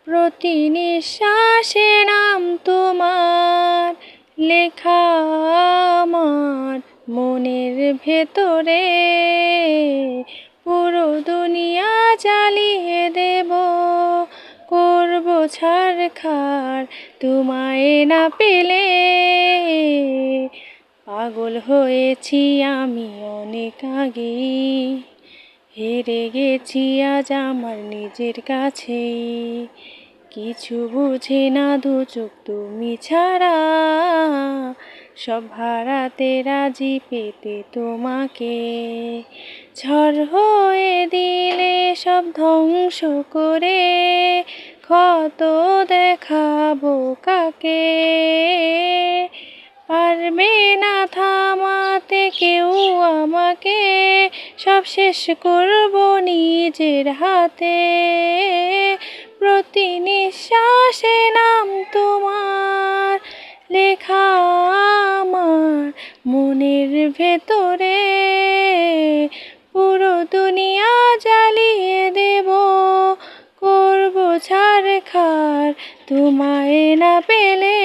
প্রতি নিঃশ্বাসে নাম তোমার লেখা আমার মনের ভেতরে। পুরো দুনিয়া জ্বালিয়ে দেব, করব ছারখার তোমায় না পেলে। পাগল হয়েছি আমি অনেক আগেই, হেরে গেছি আজ আমার নিজের কাছেই। কিছু বুঝে না দু চোখ তুমি ছাড়া, সব হারাতে রাজি পেতে তোমাকে। ঝড় হয়ে দিলে সব ধ্বংস করে, ক্ষত দেখাবো কাকে। পারবে না থামাতে কেউ আমাকে, সব শেষ করব নিজের হাতে। প্রতি নিঃশ্বাসে নাম তোমার লেখা আমার মনের ভেতরে। পুরো দুনিয়া জ্বালিয়ে দেব, করব ছারখার তোমায় না পেলে।